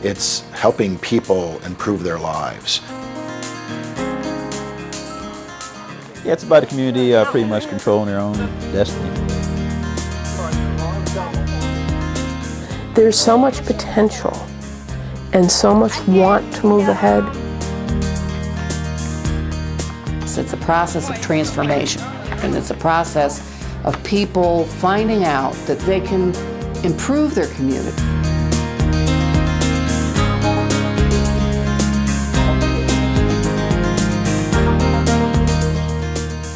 It's helping people improve their lives. Yeah, it's about the community pretty much controlling their own destiny. There's so much potential and so much want to move ahead. It's a process of transformation, and it's a process of people finding out that they can improve their community.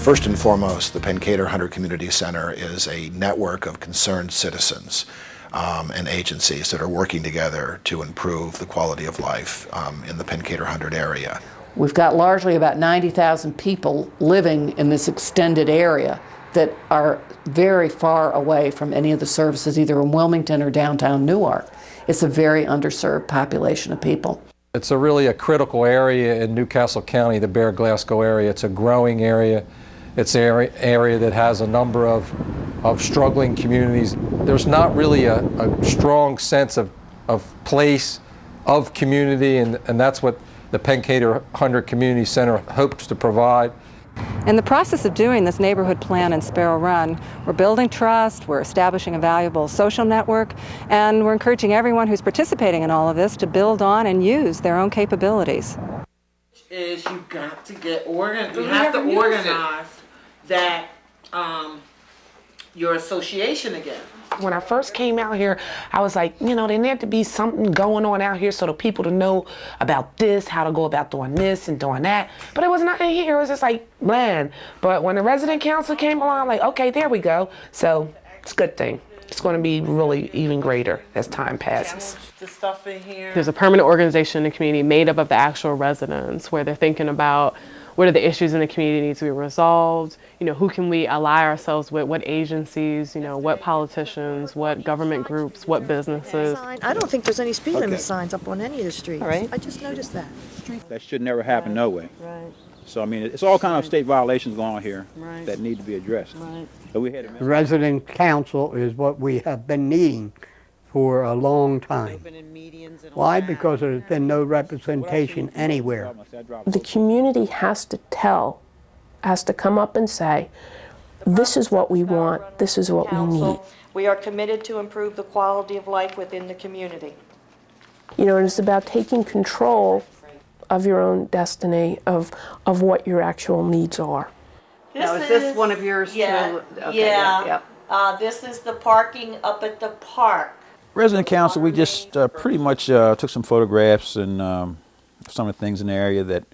First and foremost, the Pencader Hundred Community Center is a network of concerned citizens and agencies that are working together to improve the quality of life in the Pencader Hundred area. We've got largely about 90,000 people living in this extended area that are very far away from any of the services, either in Wilmington or downtown Newark. It's a very underserved population of people. It's really a critical area in Newcastle County, the Bear Glasgow area. It's a growing area. It's an area that has a number of struggling communities. There's not really a strong sense of place, of community, and that's what the Pencader Hundred Community Center hopes to provide. In the process of doing this neighborhood plan in Sparrow Run, we're building trust, we're establishing a valuable social network, and we're encouraging everyone who's participating in all of this to build on and use their own capabilities. Is you got to get organized. You have to organize that your association again. When I first came out here, I was like, you know, there need to be something going on out here so the people to know about this, how to go about doing this and doing that. But it was nothing here. It was just like bland. But when the resident council came along, I'm like, okay, there we go. So it's a good thing. It's going to be really even greater as time passes. The stuff in here. There's a permanent organization in the community made up of the actual residents where they're thinking about what are the issues in the community need to be resolved, you know, who can we ally ourselves with, what agencies, you know, what politicians, what government groups, what businesses. I don't think there's any speed limit signs up on any of the streets. All right. I just noticed that. That should never happen, no way. Right. So I mean, it's all kind of state violations going on here that need to be addressed. Right. So we had The resident council is what we have been needing for a long time. Why? Because there's been no representation anywhere. The community has to come up and say, this is what we want, this is what we need. We are committed to improve the quality of life within the community. You know, and it's about taking control of your own destiny, of what your actual needs are. Now, is this one of yours too? Okay, yeah. This is the parking up at the park. Resident council, we just pretty much took some photographs and some of the things in the area that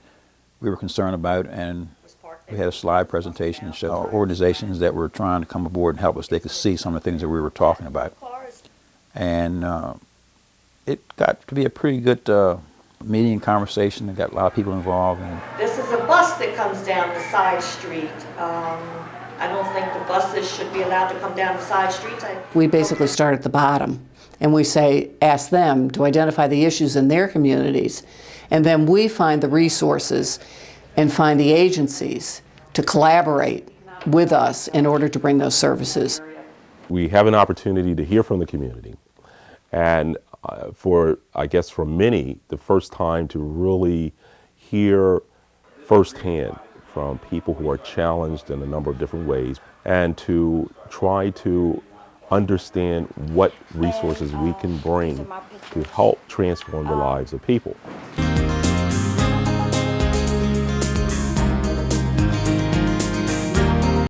we were concerned about, and we had a slide presentation and showed organizations that were trying to come aboard and help us. They could see some of the things that we were talking about. And it got to be a pretty good meeting and conversation. It got a lot of people involved. And This is a bus that comes down the side street. I don't think the buses should be allowed to come down the side streets. We basically start at the bottom, and we say, ask them to identify the issues in their communities, and then we find the resources and find the agencies to collaborate with us in order to bring those services. We have an opportunity to hear from the community, and I guess for many, the first time to really hear firsthand from people who are challenged in a number of different ways, and to try to understand what resources we can bring to help transform the lives of people.